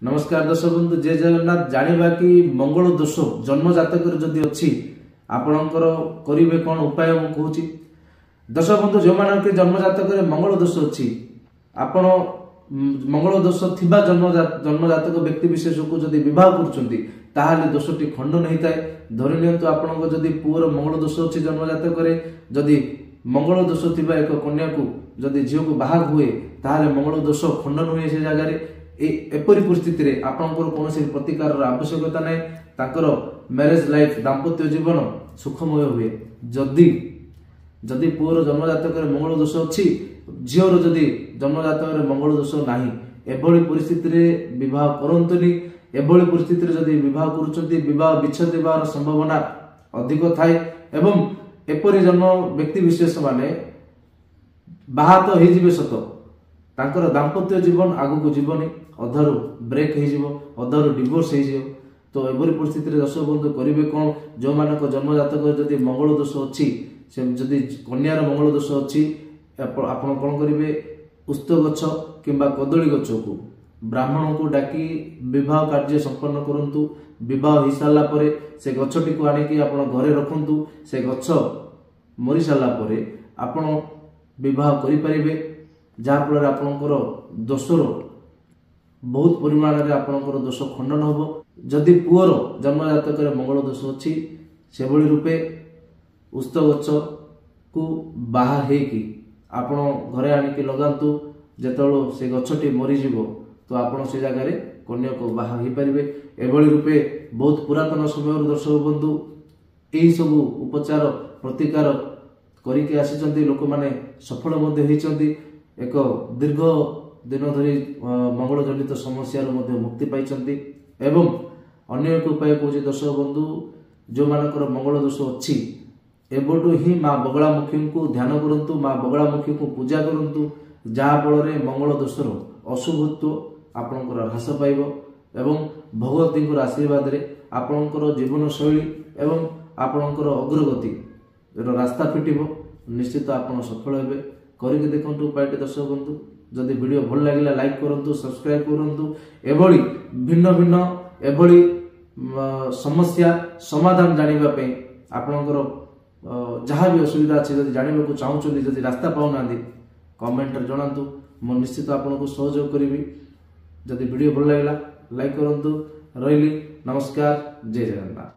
नमस्कार दर्शक बंधु, जय जगन्नाथ। जानिबा कि मंगल दोष जन्म जातक जदि अच्छी आपणकर करिवे कौन उपाय मु कहूची। दर्शक बंधु, जो मानक जन्म जातक मंगल दोष अच्छी आपण मंगल दोष थिबा जन्म जातक व्यक्ति विशेष को जदि विवाह करुचंती ताहाले दोषटी खंडन होता है। धरि नियंतु आपणक जदि पुअर मंगल दोष अच्छी जन्म जातक जदि मंगल दोष थिबा एक कन्या को जदि झील को बाहा हुए ताहाले मंगल दोष खंडन हुए से जगह एपरी परिस्थिति रे आपनकर कोनोसी प्रतिकार आवश्यकता नै। ताकर मैरिज लाइफ दाम्पत्य जीवन सुखमय हुए। जदि जदि पुअर जन्म जातक मंगल दोष अच्छी झीवर जदि जन्म जातक मंगल दोष नाही एभली परिस्थिति रे विवाह करंतुनी। एभली परिस्थिति रे जदि विवाह करूचंती विवाह विच्छेद हेबार संभावना अधिक थाए एवं एपरी जन्म व्यक्ति विशेष माने बाहा तो हो जिवे सत तांकर दाम्पत्य जीवन आगु को जीवनी अधारू ब्रेक हो अधारू डिवोर्स हो। तो एभली परिस्थिति रे दर्शक बंधु करिवे कोन। जो मानक जन्म जातक जदि मंगल दोष अच्छी से जदि कन्यार मंगल दोष अच्छी आपण कोन करिवे उस्त गछ किंबा कदली गछ को ब्राह्मण को डाकी विवाह कार्य संपन्न करंतु। विवाह हो सारा परे से गछटी को आनिकी आपण घरे रखंतु। से गछ मरी सारा परे आपण विवाह करि परिबे, जहा फल आपणकर दोषर बहुत परिमाण रे आपणकर दोष खंडन होबो। जदि पुअर जन्म जातक मंगल दोष अच्छी से भली रूपे उस्त गछ को बाहा हेकी आपण घरे आनिकी लगांतु। जेतलो से गछटी मरी जीवो तो आपण से जगह रे कन्या को बाहा हो पारिबे। एभली रूपे बहुत पुरातन समय दर्शक बंधु एही सब उपचार प्रतिकार करिके आसीचंती। लोक माने सफल मध्ये होइचंती। एक दीर्घ दिन धरी मंगल जनित समस्या मुक्ति पाइचंती। एवं अन्य एक उपाय कहूँ दर्शक बंधु, जो मानकर मंगल दोष अच्छी एबटू ही माँ बगलामुखी को ध्यान करंतु। माँ बगलामुखी को पूजा करंतु, जहा फल मंगल दोषर अशुभत्व आपणकर ह्रास पाइब एवं भगवती आशीर्वाद रे आपणकर जीवन शैली एवं आपणकर अग्रगति रास्ता फिटिब। निश्चित आपण सफल हेबे। करके देखंतु उपायटी दर्शक बंधु। जदि वीडियो भल लागिला लाइक करंतु, सब्सक्राइब करंतु। एभली भिन्न भिन्न एभली समस्या समाधान जानिबा पे आपणकर जहाँ भी असुविधा अच्छे जदि जानिबा को चाहूचंदी, जदि रास्ता पाउना कमेंट रे जणांतु। मो निश्चित आपनको सहयोग करिवि। जदि वीडियो भल लागिला लाइक करंतु। रहिली नमस्कार, जय जगन्नाथ।